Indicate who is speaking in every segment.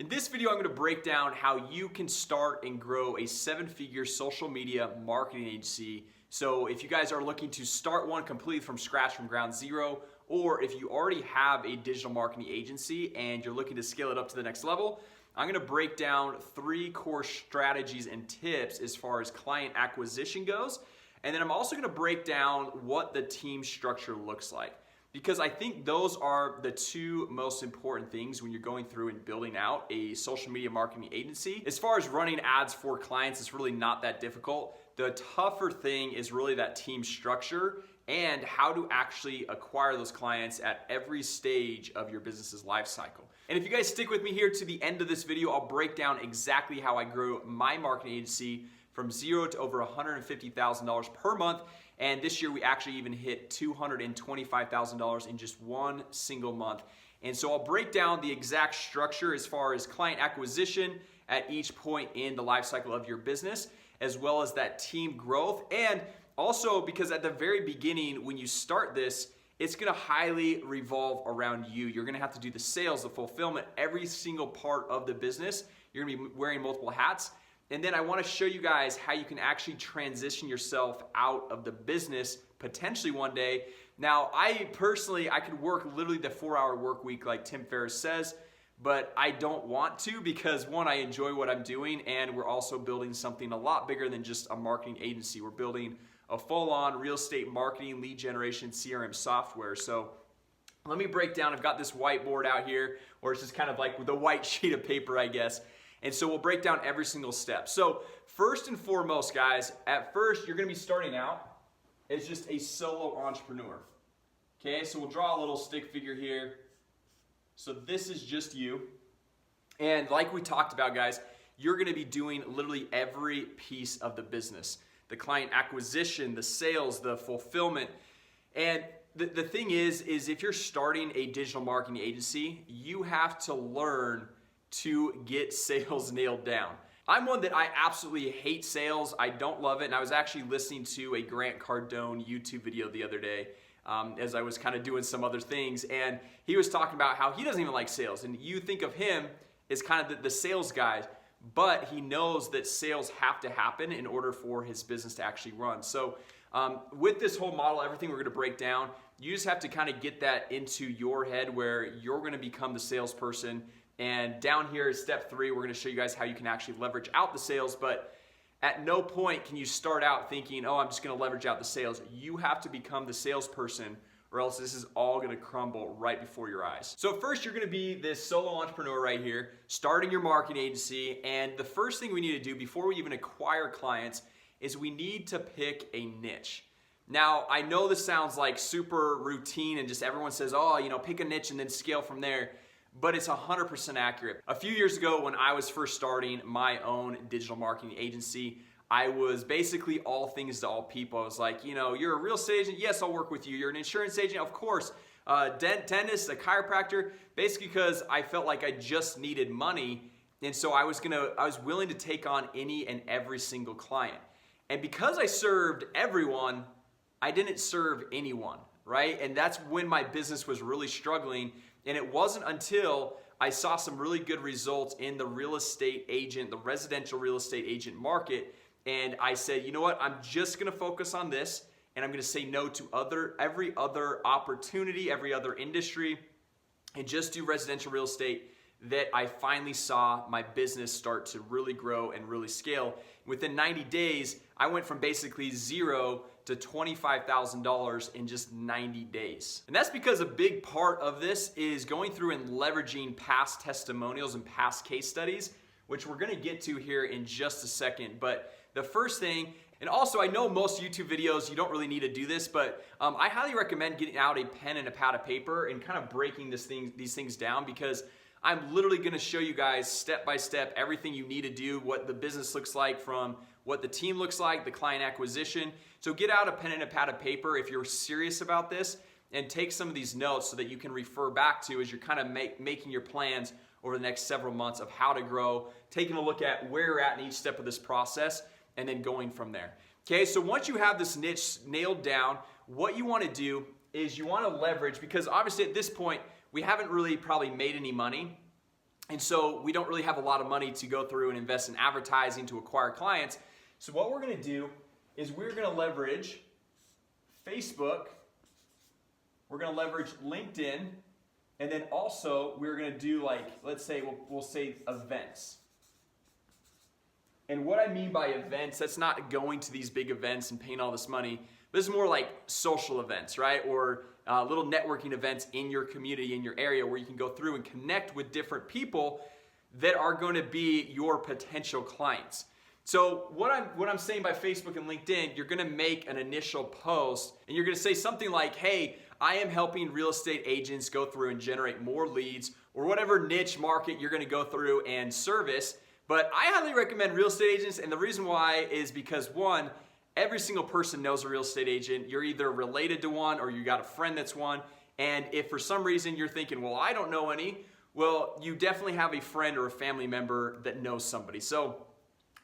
Speaker 1: In this video, I'm going to break down how you can start and grow a 7-figure social media marketing agency. So if you guys are looking to start one completely from scratch, from ground zero, or if you already have a digital marketing agency and you're looking to scale it up to the next level, I'm going to break down 3 core strategies and tips as far as client acquisition goes. And then I'm also going to break down what the team structure looks like, because I think those are the 2 most important things when you're going through and building out a social media marketing agency. As far as running ads for clients, it's really not that difficult. The tougher thing is really that team structure and how to actually acquire those clients at every stage of your business's life cycle. And if you guys stick with me here to the end of this video, I'll break down exactly how I grew my marketing agency from 0 to over $150,000 per month. And this year we actually even hit $225,000 in just one single month. And so I'll break down the exact structure as far as client acquisition at each point in the life cycle of your business, as well as that team growth. And also because at the very beginning, when you start this, it's gonna highly revolve around you. You're gonna have to do the sales, the fulfillment, every single part of the business. You're gonna be wearing multiple hats. And then I want to show you guys how you can actually transition yourself out of the business potentially one day. Now, I could work literally the 4-hour work week like Tim Ferriss says, but I don't want to because 1, I enjoy what I'm doing, and we're also building something a lot bigger than just a marketing agency. We're building a full-on real estate marketing, lead generation, CRM software. So let me break down. I've got this whiteboard out here, or it's just kind of like with a white sheet of paper, I guess. And so we'll break down every single step. So first and foremost, guys, at first you're gonna be starting out as just a solo entrepreneur. Okay, so we'll draw a little stick figure here. So this is just you. And like we talked about, guys, you're gonna be doing literally every piece of the business. The client acquisition, the sales, the fulfillment. And the thing is if you're starting a digital marketing agency, you have to learn to get sales nailed down. I'm one that I absolutely hate sales. I don't love it. And I was actually listening to a Grant Cardone YouTube video the other day as I was kind of doing some other things. And he was talking about how he doesn't even like sales. And you think of him as kind of the sales guy, but he knows that sales have to happen in order for his business to actually run. So with this whole model, everything we're gonna break down, you just have to kind of get that into your head where you're gonna become the salesperson. And down here is step 3. We're gonna show you guys how you can actually leverage out the sales, but at no point can you start out thinking, oh, I'm just gonna leverage out the sales. You have to become the salesperson, or else this is all gonna crumble right before your eyes. So first, you're gonna be this solo entrepreneur right here, starting your marketing agency, and the first thing we need to do before we even acquire clients is we need to pick a niche. Now, I know this sounds like super routine and just everyone says, oh, pick a niche and then scale from there. But it's 100% accurate. A few years ago when I was first starting my own digital marketing agency, I was basically all things to all people. I was like, you're a real estate agent? Yes, I'll work with you. You're an insurance agent? Of course. Dentist, a chiropractor? Basically because I felt like I just needed money. And so I was willing to take on any and every single client. And because I served everyone, I didn't serve anyone, right? And that's when my business was really struggling. And it wasn't until I saw some really good results in the real estate agent, the residential real estate agent market, and I said, you know what, I'm just gonna focus on this, and I'm gonna say no to every other opportunity, every other industry, and just do residential real estate, that I finally saw my business start to really grow and really scale. Within 90 days, I went from basically 0 to $25,000 in just 90 days. And that's because a big part of this is going through and leveraging past testimonials and past case studies, which we're gonna get to here in just a second. But the first thing, and also I know most YouTube videos, you don't really need to do this, but I highly recommend getting out a pen and a pad of paper and kind of breaking these things down, because I'm literally gonna show you guys step by step everything you need to do, what the business looks like, from what the team looks like, the client acquisition. So get out a pen and a pad of paper if you're serious about this, and take some of these notes so that you can refer back to as you're kind of making your plans over the next several months of how to grow, taking a look at where you're at in each step of this process, and then going from there. Okay, so once you have this niche nailed down, what you wanna do is you wanna leverage, because obviously at this point, we haven't really probably made any money. And so we don't really have a lot of money to go through and invest in advertising to acquire clients. So what we're gonna do is we're gonna leverage Facebook, we're gonna leverage LinkedIn, and then also we're gonna do like, let's say, we'll say events. And what I mean by events, that's not going to these big events and paying all this money. This is more like social events, right? Or little networking events in your community, in your area, where you can go through and connect with different people that are going to be your potential clients. So what I'm saying by Facebook and LinkedIn, you're going to make an initial post and you're going to say something like, hey, I am helping real estate agents go through and generate more leads, or whatever niche market you're going to go through and service. But I highly recommend real estate agents, and the reason why is because, one, every single person knows a real estate agent. You're either related to one or you got a friend that's one. And if for some reason you're thinking, well, I don't know any, well, you definitely have a friend or a family member that knows somebody. So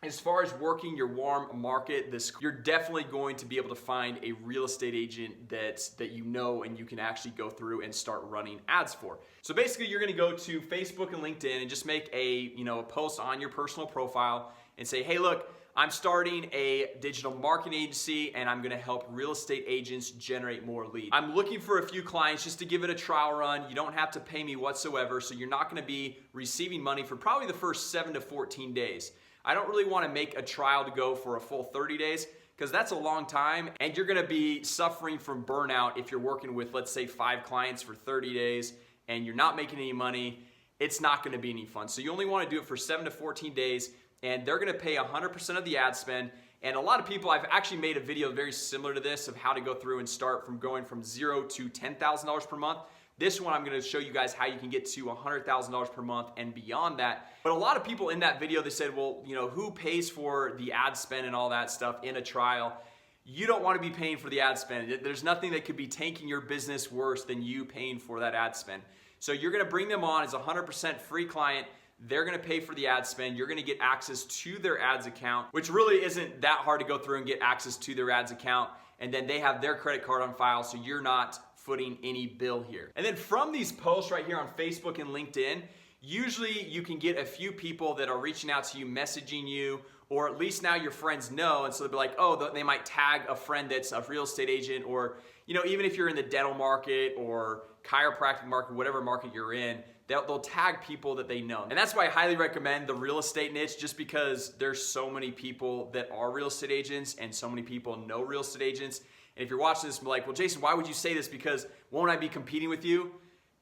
Speaker 1: as far as working your warm market, you're definitely going to be able to find a real estate agent that you know and you can actually go through and start running ads for. So basically, you're going to go to Facebook and LinkedIn and just make a post on your personal profile and say, hey, look, I'm starting a digital marketing agency and I'm gonna help real estate agents generate more leads. I'm looking for a few clients just to give it a trial run. You don't have to pay me whatsoever, so you're not gonna be receiving money for probably the first 7 to 14 days. I don't really wanna make a trial to go for a full 30 days because that's a long time and you're gonna be suffering from burnout if you're working with, let's say, 5 clients for 30 days and you're not making any money. It's not gonna be any fun. So you only wanna do it for 7 to 14 days. And they're gonna pay 100% of the ad spend. And a lot of people, I've actually made a video very similar to this of how to go through and start from going from $0 to $10,000 per month. This one, I'm gonna show you guys how you can get to $100,000 per month and beyond that. But a lot of people in that video, they said, well, who pays for the ad spend and all that stuff in a trial? You don't wanna be paying for the ad spend. There's nothing that could be tanking your business worse than you paying for that ad spend. So you're gonna bring them on as a 100% free client. They're gonna pay for the ad spend. You're gonna get access to their ads account, which really isn't that hard to go through and get access to their ads account. And then they have their credit card on file, so you're not footing any bill here. And then from these posts right here on Facebook and LinkedIn, usually you can get a few people that are reaching out to you, messaging you, or at least now your friends know. And so they'll be like, oh, they might tag a friend that's a real estate agent, or even if you're in the dental market or chiropractic market, whatever market you're in, they'll tag people that they know. And that's why I highly recommend the real estate niche, just because there's so many people that are real estate agents and so many people know real estate agents. And if you're watching this, be like, well, Jason, why would you say this? Because won't I be competing with you?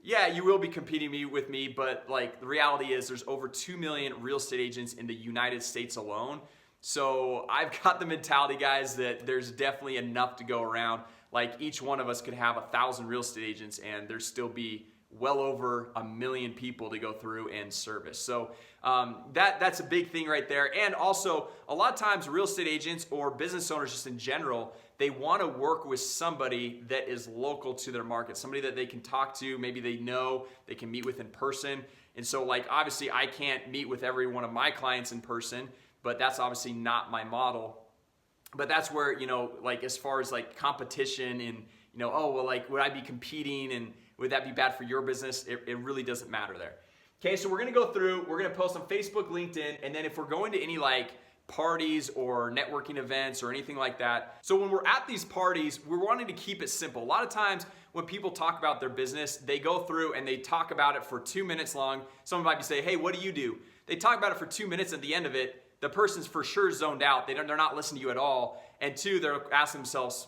Speaker 1: Yeah, you will be competing with me, but the reality is there's over 2 million real estate agents in the United States alone. So I've got the mentality, guys, that there's definitely enough to go around. Each one of us could have 1,000 real estate agents and there'd still be well over 1 million people to go through and service. So that's a big thing right there. And also, a lot of times real estate agents or business owners just in general, they want to work with somebody that is local to their market, somebody that they can talk to, maybe they know, they can meet with in person. And so obviously I can't meet with every one of my clients in person, but that's obviously not my model. But that's where, as far as competition and, would I be competing and would that be bad for your business? It really doesn't matter there. Okay, so we're gonna go through, we're gonna post on Facebook, LinkedIn, and then if we're going to any parties or networking events or anything like that. So when we're at these parties, we're wanting to keep it simple. A lot of times when people talk about their business, they go through and they talk about it for 2 minutes long. Someone might be saying, hey, what do you do? They talk about it for 2 minutes. At the end of it, the person's for sure zoned out. They're not listening to you at all. And 2, they're asking themselves,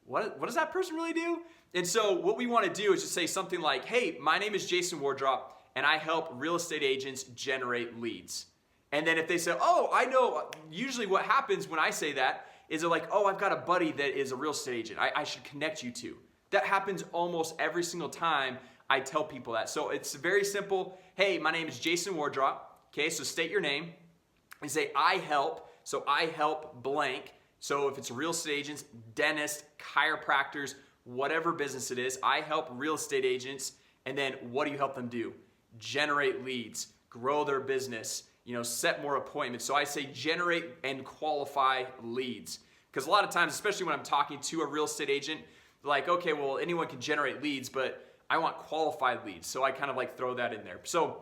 Speaker 1: what does that person really do? And so what we want to do is just say something like, hey, my name is Jason Wardrop, and I help real estate agents generate leads. And then if they say, oh, I know, usually what happens when I say that is they're like, oh, I've got a buddy that is a real estate agent. I should connect you to. That happens almost every single time I tell people that. So it's very simple. Hey, my name is Jason Wardrop. Okay, so state your name. And say, I help. So I help blank. So if it's real estate agents, dentists, chiropractors, whatever business it is, I help real estate agents. And then what do you help them do? Generate leads, grow their business, set more appointments. So I say generate and qualify leads. Because a lot of times, especially when I'm talking to a real estate agent, like, okay, well, anyone can generate leads, but I want qualified leads. So I kind of throw that in there. So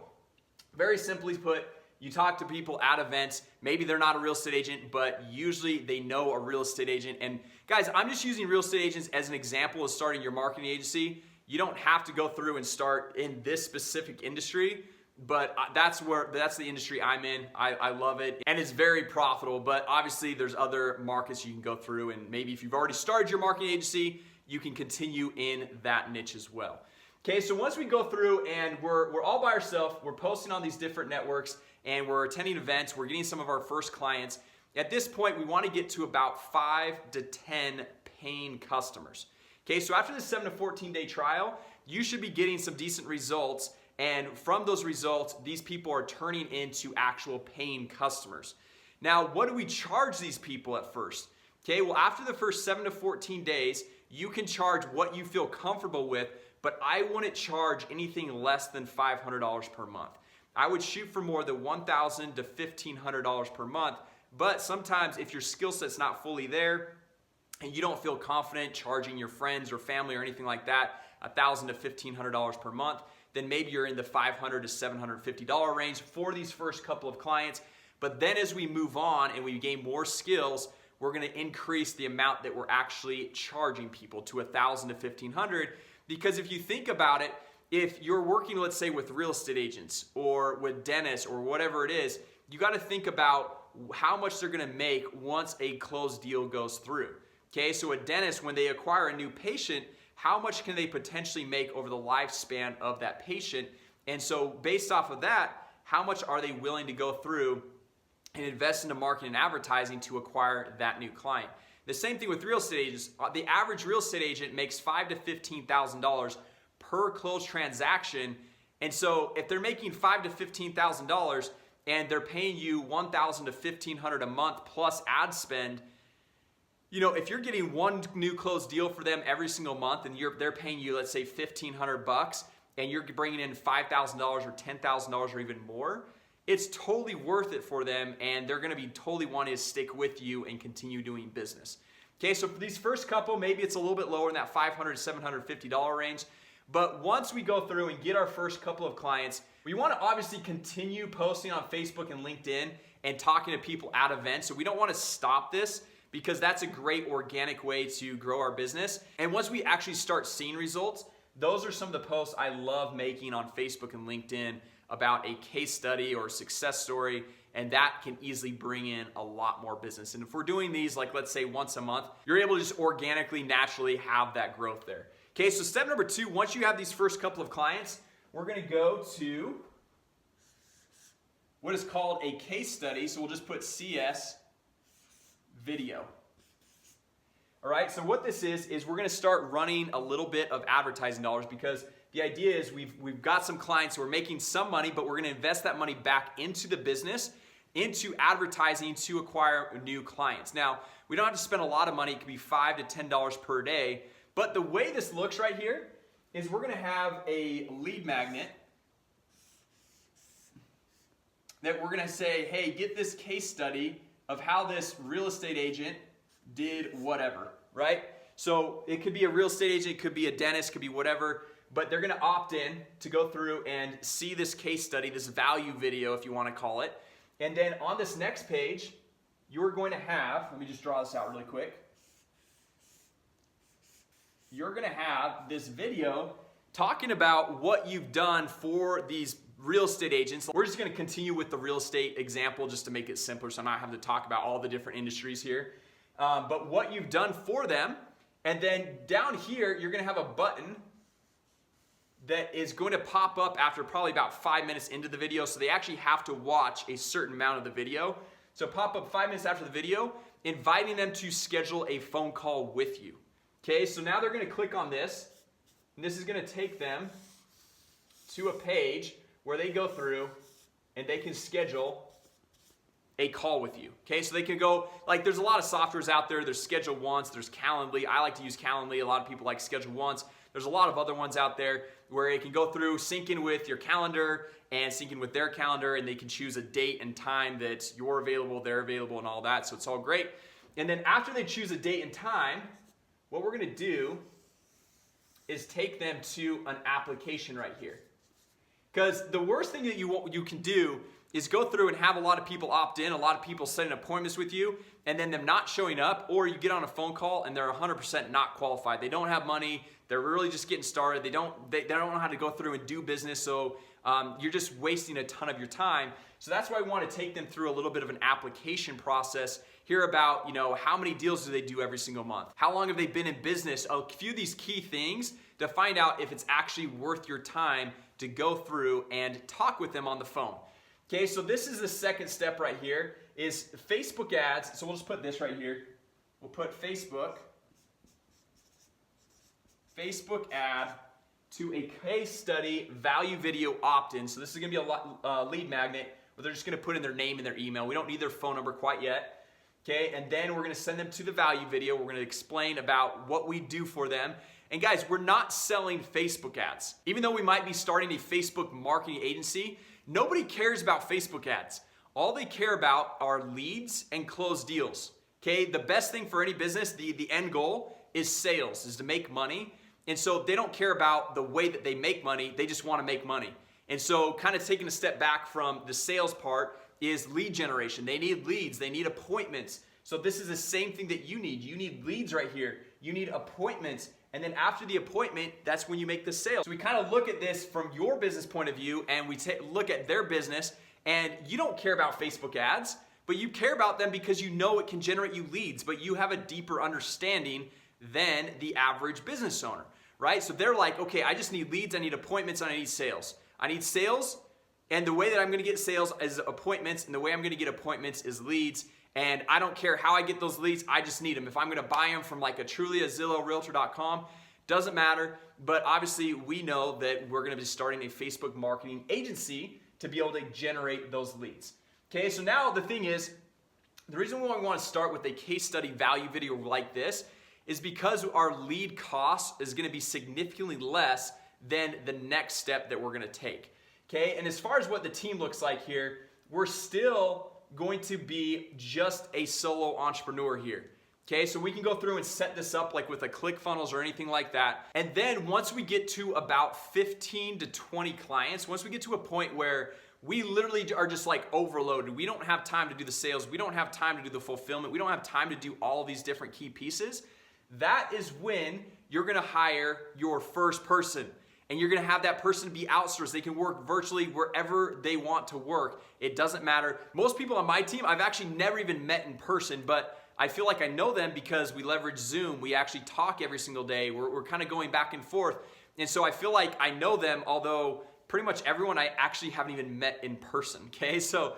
Speaker 1: Very simply put, you talk to people at events. Maybe they're not a real estate agent, but usually they know a real estate agent. And guys, I'm just using real estate agents as an example of starting your marketing agency. You don't have to go through and start in this specific industry, but that's the industry I'm in. I love it, and it's very profitable, but obviously there's other markets you can go through, and maybe if you've already started your marketing agency, you can continue in that niche as well. Okay, so once we go through and we're all by ourselves, we're posting on these different networks, and we're attending events, we're getting some of our first clients. At this point, we want to get to about 5 to 10 paying customers. Okay, so after the 7 to 14 day trial, you should be getting some decent results, and from those results, these people are turning into actual paying customers. Now, what do we charge these people at first? Okay, well, after the first 7 to 14 days, you can charge what you feel comfortable with, but I wouldn't charge anything less than $500 per month. I would shoot for more than $1,000 to $1,500 per month, but sometimes if your skill set's not fully there and you don't feel confident charging your friends or family or anything like that $1,000 to $1,500 per month, then maybe you're in the $500 to $750 range for these first couple of clients. But then as we move on and we gain more skills, we're gonna increase the amount that we're actually charging people to $1,000 to $1,500. Because if you think about it, if you're working, let's say, with real estate agents or with dentists or whatever it is, you got to think about how much they're going to make once a closed deal goes through. Okay, so a dentist, when they acquire a new patient, how much can they potentially make over the lifespan of that patient? And so based off of that, how much are they willing to go through and invest into marketing and advertising to acquire that new client? The same thing with real estate agents. The average real estate agent makes $5,000 to $15,000 per closed transaction. And so if they're making $5,000 to $15,000 and they're paying you $1,000 to $1,500 a month plus ad spend, you know, if you're getting one new closed deal for them every single month and they're paying you, let's say, $1,500 and you're bringing in $5,000 or $10,000 or even more, it's totally worth it for them, and they're going to be totally wanting to stick with you and continue doing business. Okay, so for these first couple, maybe it's a little bit lower in that $500 to $750 range. But once we go through and get our first couple of clients, we want to obviously continue posting on Facebook and LinkedIn and talking to people at events. So we don't want to stop this, because that's a great organic way to grow our business. And once we actually start seeing results, those are some of the posts I love making on Facebook and LinkedIn about a case study or success story, and that can easily bring in a lot more business. And if we're doing these, like, let's say once a month, you're able to just organically, naturally have that growth there. Okay, so step number 2, once you have these first couple of clients, we're gonna go to what is called a case study. So we'll just put CS video. All right, so what this is we're gonna start running a little bit of advertising dollars, because the idea is we've got some clients who are making some money, but we're gonna invest that money back into the business, into advertising to acquire new clients. Now, we don't have to spend a lot of money. It could be $5 to $10 per day. But the way this looks right here is we're gonna have a lead magnet that we're gonna say, hey, get this case study of how this real estate agent did whatever, right? So it could be a real estate agent, it could be a dentist, could be whatever, but they're gonna opt in to go through and see this case study, this value video, if you wanna call it. And then on this next page, you're going to have, let me just draw this out really quick. You're gonna have this video talking about what you've done for these real estate agents. We're just gonna continue with the real estate example just to make it simpler, so I'm not having to talk about all the different industries here. But what you've done for them, and then down here, you're gonna have a button that is going to pop up after probably about 5 minutes into the video, so they actually have to watch a certain amount of the video. So pop up 5 minutes after the video, inviting them to schedule a phone call with you. Okay, so now they're gonna click on this, and this is gonna take them to a page where they go through and they can schedule a call with you. Okay, so they can go, like, there's a lot of softwares out there. There's Schedule Once, there's Calendly. I like to use Calendly. A lot of people like Schedule Once. There's a lot of other ones out there where you can go through, sync in with your calendar and sync in with their calendar, and they can choose a date and time that you're available, they're available, and all that. So it's all great. And then after they choose a date and time, what we're gonna do is take them to an application right here. Because the worst thing that you can do is go through and have a lot of people opt in, a lot of people setting appointments with you, and then them not showing up, or you get on a phone call and they're 100% not qualified. They don't have money. They're really just getting started. They don't know how to go through and do business, so you're just wasting a ton of your time. So that's why we want to take them through a little bit of an application process, hear about, how many deals do they do every single month? How long have they been in business? A few of these key things to find out if it's actually worth your time to go through and talk with them on the phone. Okay, so this is the second step right here, is Facebook ads. So we'll just put this right here. We'll put Facebook ad to a case study value video opt-in. So this is gonna be a lead magnet where they're just gonna put in their name and their email. We don't need their phone number quite yet. Okay, and then we're gonna send them to the value video. We're gonna explain about what we do for them. And guys, we're not selling Facebook ads. Even though we might be starting a Facebook marketing agency, nobody cares about Facebook ads. All they care about are leads and closed deals. Okay, the best thing for any business, the end goal is sales, is to make money. And so they don't care about the way that they make money, they just wanna make money. And so kind of taking a step back from the sales part is lead generation. They need leads, they need appointments. So this is the same thing that you need. You need leads right here. You need appointments. And then after the appointment, that's when you make the sale. So we kind of look at this from your business point of view, and we look at their business, and you don't care about Facebook ads, but you care about them because you know it can generate you leads, but you have a deeper understanding than the average business owner, right? So they're like, okay, I just need leads, I need appointments, and I need sales. I need sales, and the way that I'm gonna get sales is appointments, and the way I'm gonna get appointments is leads. And I don't care how I get those leads, I just need them. If I'm gonna buy them from like a Trulia, Zillow, Realtor.com, doesn't matter. But obviously we know that we're gonna be starting a Facebook marketing agency to be able to generate those leads. Okay, so now the thing is, the reason why we wanna start with a case study value video like this is because our lead cost is gonna be significantly less than the next step that we're gonna take. Okay, and as far as what the team looks like here, we're still going to be just a solo entrepreneur here. Okay, so we can go through and set this up like with a ClickFunnels or anything like that. And then once we get to about 15 to 20 clients, once we get to a point where we literally are just like overloaded, we don't have time to do the sales, we don't have time to do the fulfillment, we don't have time to do all these different key pieces, that is when you're gonna hire your first person. And you're gonna have that person be outsourced. They can work virtually wherever they want to work. It doesn't matter. Most people on my team, I've actually never even met in person, but I feel like I know them because we leverage Zoom. We actually talk every single day. We're kind of going back and forth. And so I feel like I know them, although pretty much everyone I actually haven't even met in person, okay? So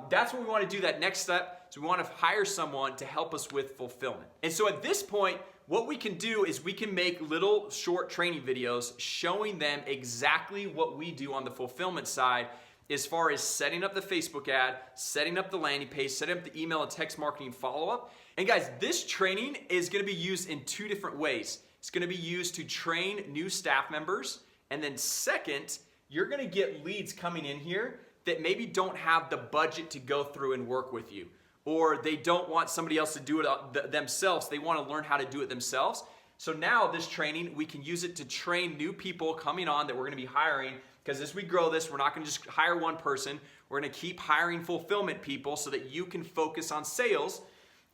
Speaker 1: that's what we wanna do, that next step. So we wanna hire someone to help us with fulfillment. And so at this point, what we can do is we can make little short training videos showing them exactly what we do on the fulfillment side as far as setting up the Facebook ad, setting up the landing page, setting up the email and text marketing follow-up. And guys, this training is gonna be used in two different ways. It's gonna be used to train new staff members, and then second, you're gonna get leads coming in here that maybe don't have the budget to go through and work with you, or they don't want somebody else to do it themselves. They want to learn how to do it themselves. So now this training, we can use it to train new people coming on that we're going to be hiring, because as we grow this, we're not going to just hire one person. We're going to keep hiring fulfillment people so that you can focus on sales.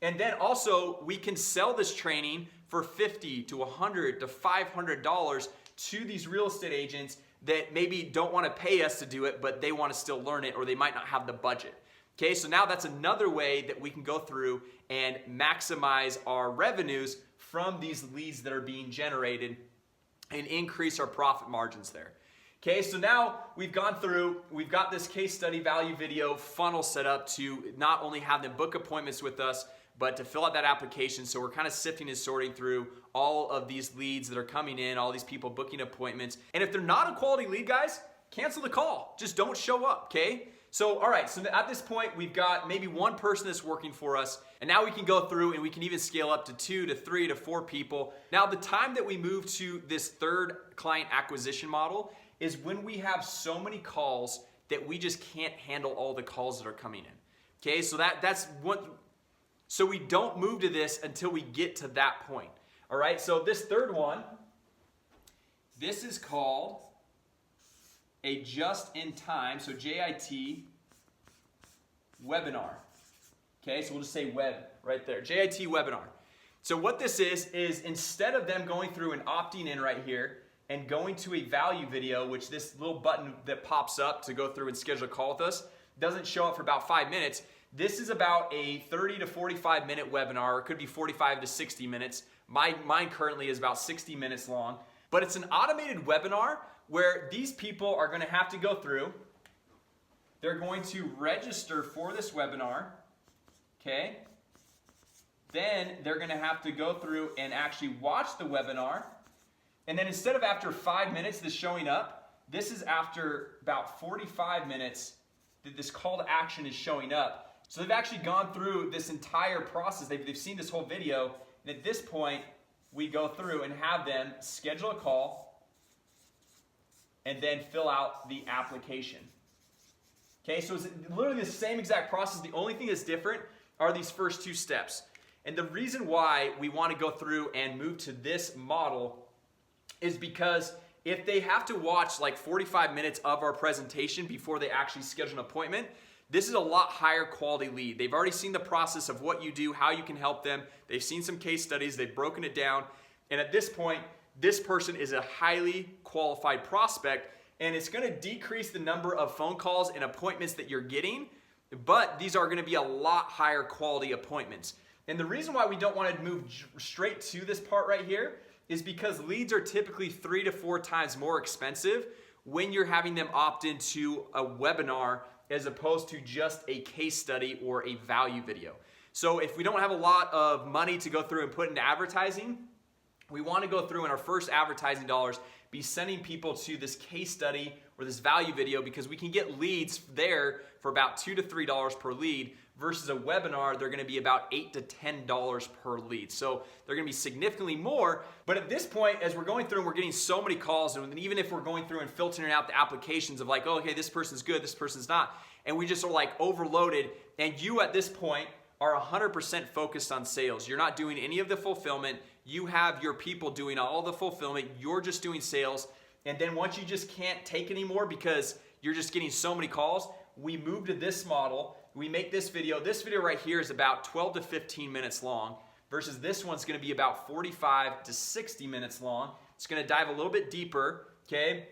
Speaker 1: And then also we can sell this training for $50 to $100 to $500 to these real estate agents that maybe don't want to pay us to do it, but they want to still learn it, or they might not have the budget. Okay, so now that's another way that we can go through and maximize our revenues from these leads that are being generated and increase our profit margins there. Okay, so now we've gone through, we've got this case study value video funnel set up to not only have them book appointments with us, but to fill out that application. So we're kind of sifting and sorting through all of these leads that are coming in, all these people booking appointments. And if they're not a quality lead, guys, cancel the call. Just don't show up, okay? So, all right, so at this point, we've got maybe one person that's working for us, and now we can go through and we can even scale up to 2 to 3 to 4 people. Now, the time that we move to this third client acquisition model is when we have so many calls that we just can't handle all the calls that are coming in. Okay, so that's what, so we don't move to this until we get to that point. All right, so this third one, this is called a just-in-time, so JIT webinar. Okay, so we'll just say web right there, JIT webinar. So what this is instead of them going through and opting in right here and going to a value video, which this little button that pops up to go through and schedule a call with us doesn't show up for about 5 minutes. This is about a 30 to 45 minute webinar. It could be 45 to 60 minutes. Mine currently is about 60 minutes long. But it's an automated webinar where these people are going to have to go through. They're going to register for this webinar. Okay? Then they're going to have to go through and actually watch the webinar. And then instead of after 5 minutes this showing up, this is after about 45 minutes that this call to action is showing up. So they've actually gone through this entire process. They've seen this whole video. And at this point, we go through and have them schedule a call and then fill out the application. Okay, so it's literally the same exact process. The only thing that's different are these first 2 steps. And the reason why we want to go through and move to this model is because if they have to watch like 45 minutes of our presentation before they actually schedule an appointment, this is a lot higher quality lead. They've already seen the process of what you do, how you can help them. They've seen some case studies, they've broken it down. And at this point, this person is a highly qualified prospect, and it's going to decrease the number of phone calls and appointments that you're getting, but these are going to be a lot higher quality appointments. And the reason why we don't want to move straight to this part right here is because leads are typically 3 to 4 times more expensive when you're having them opt into a webinar as opposed to just a case study or a value video. So if we don't have a lot of money to go through and put into advertising, we want to go through in our first advertising dollars be sending people to this case study or this value video, because we can get leads there for about $2 to $3 per lead versus a webinar. They're going to be about $8 to $10 per lead. So they're going to be significantly more. But at this point, as we're going through and we're getting so many calls, and even if we're going through and filtering out the applications of like, oh, okay, this person's good, this person's not, and we just are like overloaded, and you at this point are 100% focused on sales. You're not doing any of the fulfillment. You have your people doing all the fulfillment. You're just doing sales. And then once you just can't take anymore because you're just getting so many calls, we move to this model. We make this video. This video right here is about 12 to 15 minutes long versus this one's going to be about 45 to 60 minutes long. It's going to dive a little bit deeper, okay?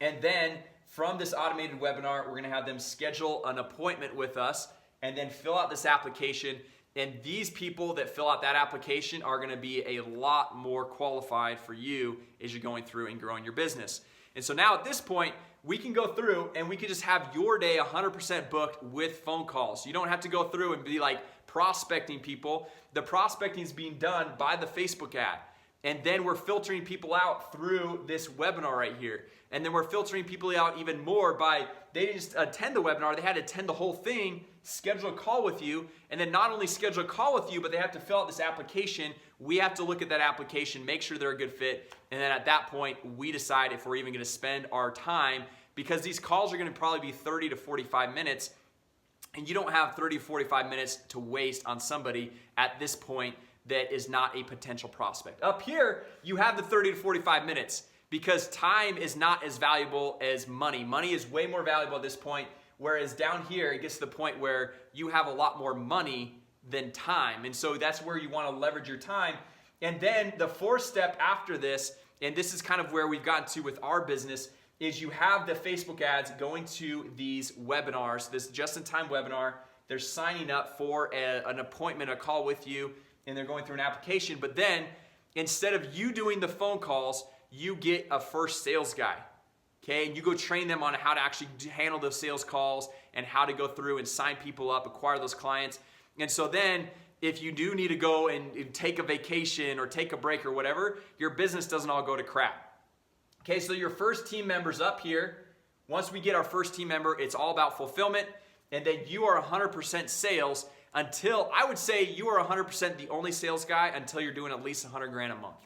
Speaker 1: And then from this automated webinar, we're going to have them schedule an appointment with us and then fill out this application. And these people that fill out that application are going to be a lot more qualified for you as you're going through and growing your business. And so now at this point, we can go through and we can just have your day 100% booked with phone calls. You don't have to go through and be like prospecting people. The prospecting is being done by the Facebook ad. And then we're filtering people out through this webinar right here. And then we're filtering people out even more by, they didn't just attend the webinar, they had to attend the whole thing, schedule a call with you, and then not only schedule a call with you, but they have to fill out this application. We have to look at that application, make sure they're a good fit, and then at that point, we decide if we're even gonna spend our time, because these calls are gonna probably be 30 to 45 minutes, and you don't have 30 to 45 minutes to waste on somebody at this point that is not a potential prospect. Up here, you have the 30 to 45 minutes because time is not as valuable as money. Money is way more valuable at this point, whereas down here, it gets to the point where you have a lot more money than time. And so that's where you want to leverage your time. And then the 4th step after this, and this is kind of where we've gotten to with our business, is you have the Facebook ads going to these webinars, this just-in-time webinar. They're signing up for an appointment, a call with you, and they're going through an application. But then instead of you doing the phone calls, you get a first sales guy, okay? And you go train them on how to actually handle those sales calls and how to go through and sign people up, acquire those clients. And so then if you do need to go and take a vacation or take a break or whatever, your business doesn't all go to crap. Okay, so your first team member's up here. Once we get our first team member, it's all about fulfillment. And then you are 100% sales until, I would say you are 100% the only sales guy until you're doing at least 100 grand a month.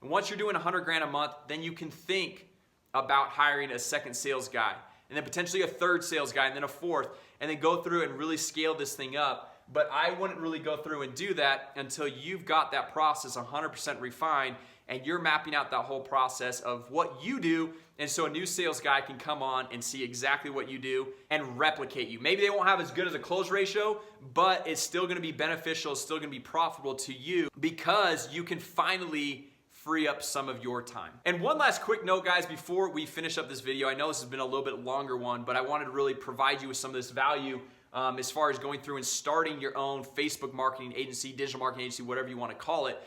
Speaker 1: And once you're doing 100 grand a month, then you can think about hiring a second sales guy, and then potentially a third sales guy, and then a fourth, and then go through and really scale this thing up. But I wouldn't really go through and do that until you've got that process 100% refined and you're mapping out that whole process of what you do, and so a new sales guy can come on and see exactly what you do and replicate you. Maybe they won't have as good as a close ratio, but it's still gonna be beneficial, it's still gonna be profitable to you because you can finally free up some of your time. And one last quick note, guys, before we finish up this video. I know this has been a little bit longer one, but I wanted to really provide you with some of this value as far as going through and starting your own Facebook marketing agency, digital marketing agency, whatever you want to call it.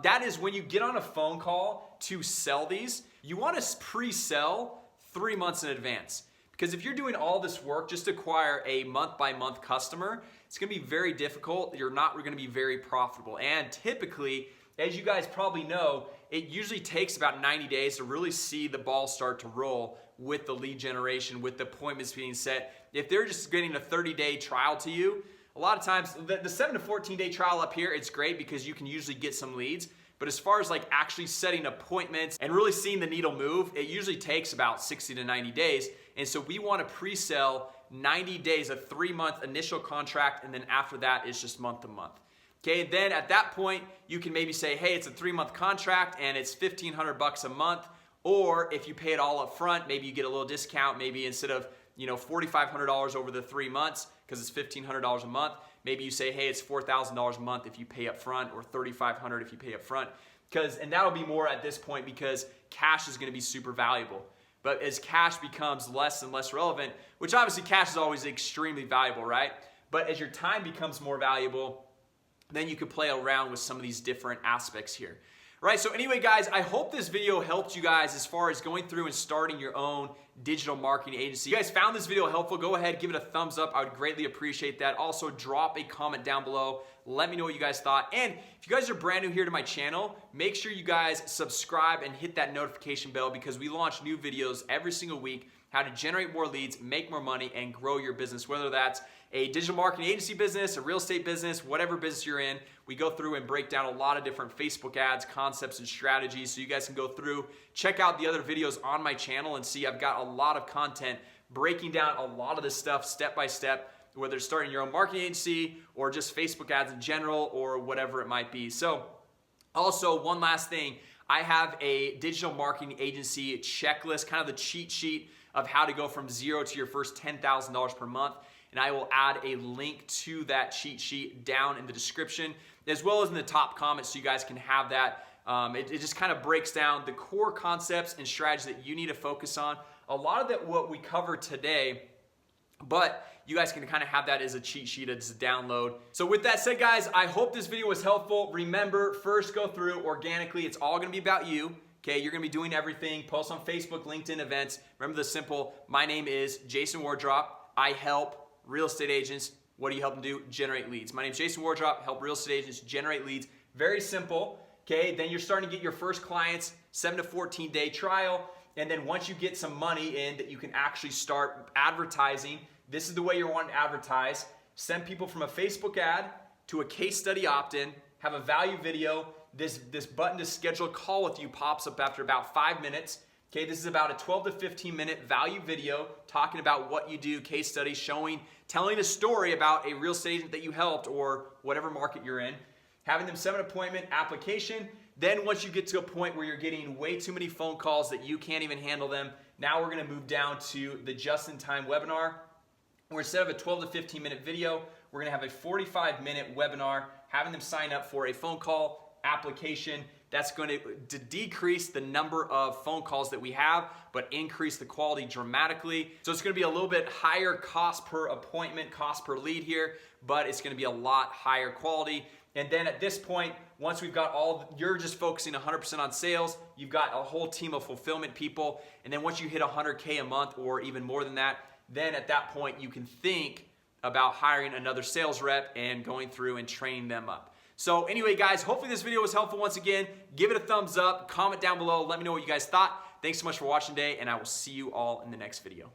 Speaker 1: That is when you get on a phone call to sell these, you want to pre-sell 3 months in advance. Because if you're doing all this work just to acquire a month-by-month customer, it's going to be very difficult. You're not going to be very profitable. And typically, as you guys probably know, it usually takes about 90 days to really see the ball start to roll with the lead generation, with the appointments being set. If they're just getting a 30-day trial to you, a lot of times, the 7 to 14-day trial up here, it's great because you can usually get some leads. But as far as like actually setting appointments and really seeing the needle move, it usually takes about 60 to 90 days. And so we want to pre-sell 90 days, a 3-month initial contract, and then after that, it's just month to month. Okay, then at that point, you can maybe say, hey, it's a 3-month contract and it's $1,500 a month. Or if you pay it all up front, maybe you get a little discount. Maybe instead of $4,500 over the 3 months, because it's $1,500 a month, maybe you say, hey, it's $4,000 a month if you pay up front, or $3,500 if you pay up front. And that'll be more at this point because cash is going to be super valuable. But as cash becomes less and less relevant, which obviously cash is always extremely valuable, right? But as your time becomes more valuable, then you can play around with some of these different aspects here. Right, so anyway, guys, I hope this video helped you guys as far as going through and starting your own digital marketing agency. If you guys found this video helpful, go ahead, give it a thumbs up. I would greatly appreciate that. Also, drop a comment down below. Let me know what you guys thought. And if you guys are brand new here to my channel, make sure you guys subscribe and hit that notification bell because we launch new videos every single week, how to generate more leads, make more money, and grow your business, whether that's a digital marketing agency business, a real estate business, whatever business you're in. We go through and break down a lot of different Facebook ads, concepts, and strategies so you guys can go through, check out the other videos on my channel and see I've got a lot of content breaking down a lot of this stuff step by step, whether it's starting your own marketing agency or just Facebook ads in general or whatever it might be. So also, one last thing, I have a digital marketing agency checklist, kind of the cheat sheet of how to go from zero to your first $10,000 per month. And I will add a link to that cheat sheet down in the description, as well as in the top comments so you guys can have that. It just kind of breaks down the core concepts and strategies that you need to focus on. A lot of that what we cover today, but you guys can kind of have that as a cheat sheet, as a download. So with that said, guys, I hope this video was helpful. Remember, first go through organically. It's all gonna be about you. Okay, you're gonna be doing everything. Post on Facebook, LinkedIn, events. Remember the simple, my name is Jason Wardrop. I help real estate agents. What do you help them do? Generate leads. My name is Jason Wardrop, help real estate agents generate leads. Very simple, okay? Then you're starting to get your first clients, 7 to 14 day trial. And then once you get some money in that you can actually start advertising, this is the way you're wanting to advertise. Send people from a Facebook ad to a case study opt-in, have a value video. This button to schedule a call with you pops up after about 5 minutes. Okay, this is about a 12 to 15 minute value video talking about what you do, case study, telling a story about a real estate agent that you helped or whatever market you're in, having them set an appointment, application. Then once you get to a point where you're getting way too many phone calls that you can't even handle them, now we're gonna move down to the just-in-time webinar, where instead of a 12 to 15 minute video, we're gonna have a 45-minute webinar, having them sign up for a phone call, application. That's going to decrease the number of phone calls that we have, but increase the quality dramatically. So it's going to be a little bit higher cost per appointment, cost per lead here, but it's going to be a lot higher quality. And then at this point, once we've got you're just focusing 100% on sales, you've got a whole team of fulfillment people. And then once you hit 100K a month or even more than that, then at that point you can think about hiring another sales rep and going through and training them up. So anyway, guys, hopefully this video was helpful once again. Give it a thumbs up, comment down below, let me know what you guys thought. Thanks so much for watching today, and I will see you all in the next video.